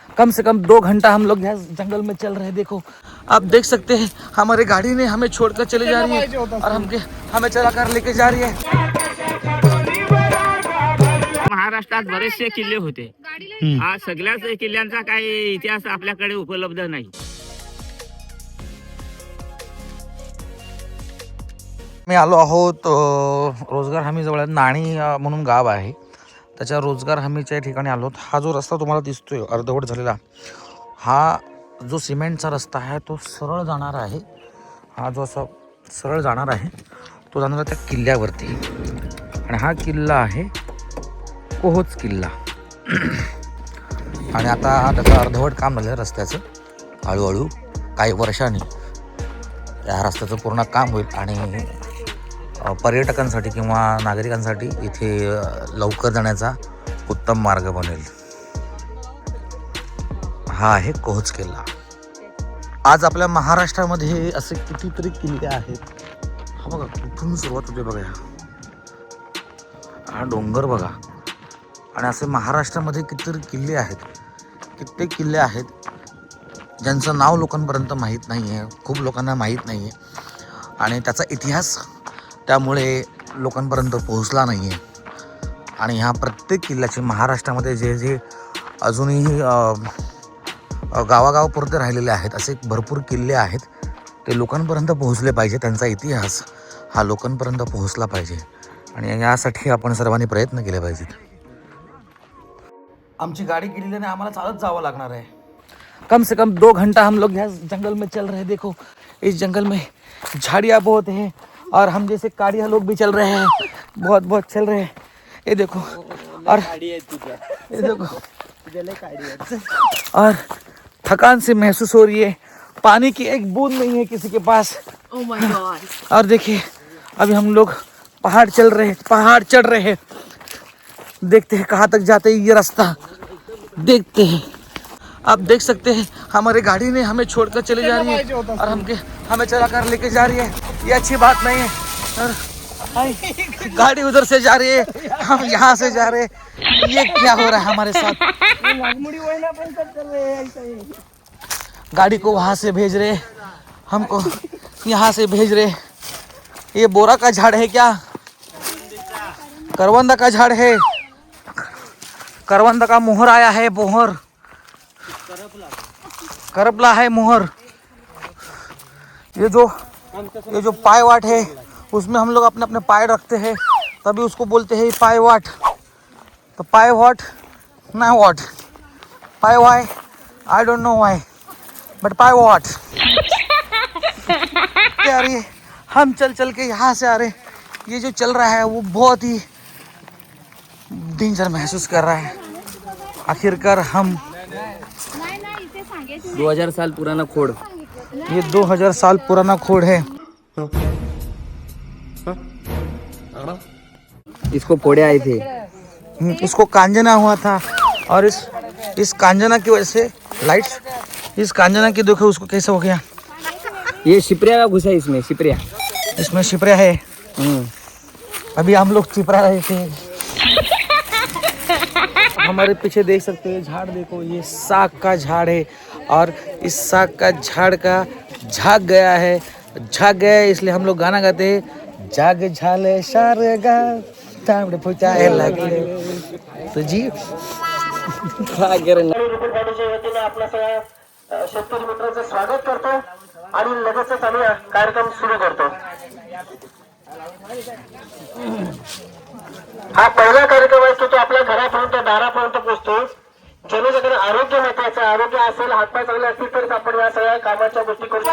कम से कम 2 घंटा हम लोग यहाँ जंगल में चल रहे हैं। देखो आप देख सकते हैं हमारी गाड़ी ने हमें छोड़कर चली जा रही है और हमें चला कर लेके जा रही है। महाराष्ट्रात बरेचसे किल्ले होते, आज सगळ्याच किल्ल्यांचा काही इतिहास आपल्याकडे उपलब्ध नाही। मी आलो आहोत रोजगार हमी जवळ नाणी म्हणून गाव आहे, त्याच्या रोजगार हमीच्या ठिकाणी आलो। हा जो रस्ता तुम्हाला दिसतोय अर्धवट झालेला, हा जो सिमेंटचा रस्ता आहे तो सरळ जाणार आहे। हा जो असा सरळ जाणार आहे तो जाणार त्या किल्ल्यावरती, आणि हा किल्ला आहे कोहोज किल्ला। आणि आता त्याचं अर्धवट काम झालं रस्त्याचं, हळूहळू काही वर्षांनी या रस्त्याचं पूर्ण काम होईल आणि पर्यटकांसाठी किंवा नागरिकांसाठी इथे लवकर जाण्याचा उत्तम मार्ग बनेल। हा आहे कोहोज किल्ला। आज आपल्या महाराष्ट्रामध्ये असे कितीतरी किल्ले आहेत। हा बघा कुठून सुरुवात होते बघा, हा डोंगर बघा, आणि असे महाराष्ट्रामध्ये कितीतरी किल्ले आहेत, कित्येक किल्ले आहेत ज्यांचं नाव लोकांपर्यंत माहीत नाही आहे, खूप लोकांना माहीत नाही आहे, आणि त्याचा इतिहास त्यामुळे लोकांपर्यंत पोहोचला नाही आहे। आणि ह्या प्रत्येक किल्ल्याचे महाराष्ट्रामध्ये जे जे अजूनही गावागावापुरते राहिलेले आहेत असे भरपूर किल्ले आहेत, ते लोकांपर्यंत पोहोचले पाहिजे, त्यांचा इतिहास हा लोकांपर्यंत पोहोचला पाहिजे, आणि यासाठी आपण सर्वांनी प्रयत्न केले पाहिजेत। आमची गाड़ी गेलेली नाही, आम्हाला चालत जावं लागणार आहे। कम से कम 2 घंटा हम लोग यहाँ जंगल में चल रहे हैं। देखो इस जंगल में झाड़ियाँ बहुत हैं और हम जैसे काड़िया लोग भी चल रहे हैं, बहुत बहुत चल रहे हैं। ये देखो और ये देखो और थकान से महसूस हो रही है, पानी की एक बूंद नहीं है किसी के पास। Oh my God. और देखिए अभी हम लोग पहाड़ चढ़ रहे हैं, देखते हैं कहाँ तक जाते हैं ये रास्ता, देखते हैं। आप देख सकते हैं हमारी गाड़ी ने हमें छोड़कर चली जा रही है और हमें चला कर लेके जा रही है, ये अच्छी बात नहीं है। और गाड़ी उधर से जा रही है, हम यहाँ से जा रहे हैं, ये क्या हो रहा है हमारे साथ। गाड़ी को वहाँ से भेज रहे, हमको यहाँ से भेज रहे। ये बोरा का झाड़ है क्या, करवंदा का झाड़ है, करवंदा का मोहर आया है, मोहर करपला है मोहर। ये जो पाय वाट है उसमें हम लोग अपने अपने पाय रखते हैं, तभी उसको बोलते हैं पाय वाट। तो पाय वाट ना what, pi why I don't know why, but pi what. यार ये हम चल के यहाँ से आ रहे, ये जो चल रहा है वो बहुत ही डेंजर महसूस कर रहा है। आखिरकार हम 2000 साल पुराना खोड, ये 2000 साल पुराना खोड है। इसको फोड़े आए थे, इसको कांजना हुआ था, और इस कांजना की वजह से लाइट्स, इस कांजना की देखो उसको कैसे हो गया। ये शिपरिया का घुसा है इसमें, शिपरिया, इसमें शिपरिया है। अभी हम लोग चिपरा रहे थे। हमारे पीछे देख सकते हैं झाड़, देखो ये साग का झाड़ है, और इस साग का झाड़ का झाग गया है, इसलिए हम लोग गाना गाते हैं, जाग झाले शारगा तांबडे फुटाय लागले। तो जी काय करेन आपल्या सगळ्या शेतकरी मित्रांचं स्वागत करतो आणि लगेचच आम्ही कार्यक्रम सुरू करतो। हा पहिला कार्यक्रम आहे की तो आपल्या घरापर्यंत दारापर्यंत पोहोचतो। जनतेकडे आरोग्य महत्वाचं, आरोग्य असेल, हातपाय चांगले असतील तर आपण या सगळ्या कामाच्या गोष्टी करू।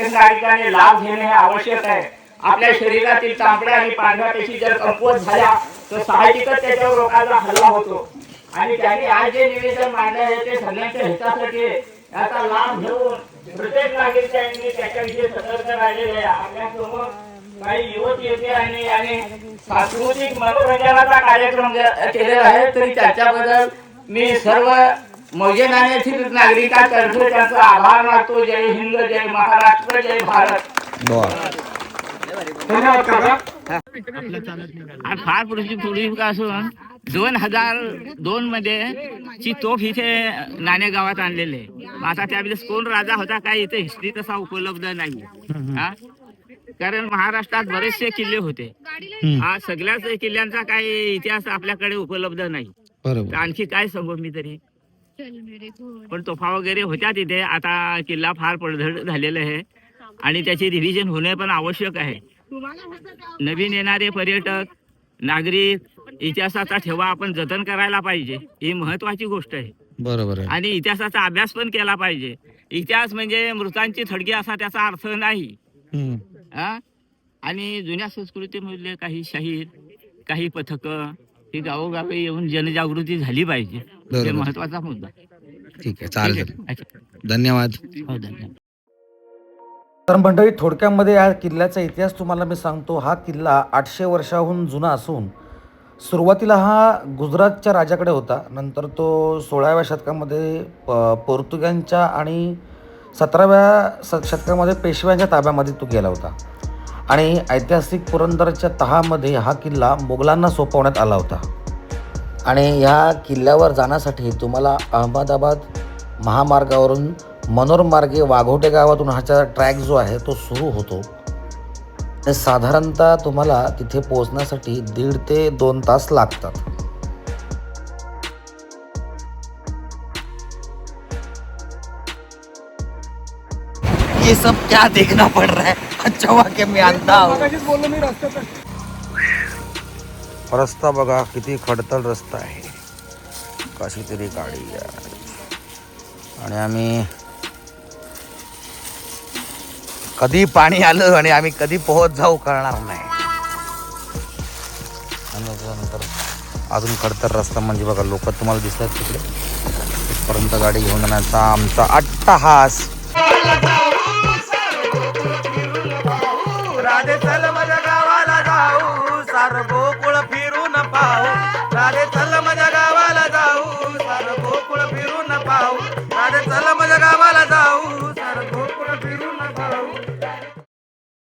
प्रत्येक नागरिकाने लाभ घेणे हे आवश्यक आहे. आपल्या शरीरातील तांबड्या आणि पांढऱ्या पेशी जर कमकुवत झाल्या तर साहजिकच त्याच्यावर रोगाचा हल्ला होतो. आणि त्यांनी आज जे निवेदन मांडले आहे ते सगळ्यांच्या हितासाठी याचा लाभ घेऊन प्रत्येक नागरिकांनी त्याच्याविषयी सतर्क राहिलेले आहे. आपल्यासमोर काही युवक येते आणि सांस्कृतिक मनोरंजनाचा कार्यक्रम केलेला आहे. तरी त्याच्याबद्दल मी सर्व मौजेनान्यातील नागरिकांतर्फे त्यांचा आभार मानतो. जय हिंद, जय महाराष्ट्र, जय भारत. फार पूर्वीपासून 2002 मध्ये ची तोफ इथे नाणे गावात आणलेले आहे. आता त्यावेळेस कोण राजा होता काय इथे हिस्ट्री तसा उपलब्ध नाही. कारण महाराष्ट्रात बरेचसे किल्ले होते. आज सगळ्याच किल्ल्यांचा काही इतिहास आपल्याकडे उपलब्ध नाही. तर आणखी काय सांगू मी तरी. पण तोफा वगैरे होत्या तिथे. आता किल्ला फार पडझड झालेला आहे आणि त्याची रिव्हिजन होणे पण आवश्यक आहे. नवीन येणारे पर्यटक नागरिक इतिहासाचा ठेवा आपण जतन करायला पाहिजे. ही महत्वाची गोष्ट आहे. बरोबर आहे. आणि इतिहासाचा अभ्यास पण केला पाहिजे. इतिहास म्हणजे मृतांची थडगी असा त्याचा अर्थ नाही. आणि जुन्या संस्कृतीमधले काही शाहीर काही पथक ही गावोगावी येऊन जनजागृती झाली पाहिजे. हे महत्वाचा मुद्दा. ठीक आहे, चालेल. धन्यवाद. हो, धन्यवाद. तर मंडळी, थोडक्यामध्ये या किल्ल्याचा इतिहास तुम्हाला मी सांगतो. हा किल्ला 800 वर्षाहून जुना असून सुरुवातीला हा गुजरातच्या राजाकडे होता. नंतर तो 16व्या शतकामध्ये पोर्तुग्यांच्या आणि 17व्या शतकामध्ये पेशव्यांच्या ताब्यामध्ये तो गेला होता. आणि ऐतिहासिक पुरंदरच्या तहामध्ये हा किल्ला मोगलांना सोपवण्यात आला होता. आणि ह्या किल्ल्यावर जाण्यासाठी तुम्हाला अहमदाबाद महामार्गावरून मनोर मार्गे वाघोटे गावातून हाचा ट्रॅक जो आहे तो सुरू होतो. साधारणतः तुम्हाला तिथे पोहोचण्यासाठी 1.5 ते 2 तास लागतात. ये सब क्या देखना पड़ रहा है. अच्छा हुआ कि मी अंधा हूं. रस्ता बघा किती खडतर रस्ता आहे. कशी तरी गाडी आहे. आणि आम्ही कधी पाणी आलं आणि आम्ही कधी पोहोच जाऊ कळणार नाही. आणि त्याच्यानंतर अजून खडतर रस्ता म्हणजे बघा लोक तुम्हाला दिसतात तिकडे. तिथपर्यंत गाडी घेऊन जाण्याचा आमचा अट्टहास. राधे चल माझ्या गावाला जाऊ, सार गोकुळ फिरून पाहू. राधे चल माझ्या गावाला जाऊ, सार गोकुळ फिरून पाहू. राधे चल माझ्या गावाला जाऊ, सार गोकुळ फिरून पाहू.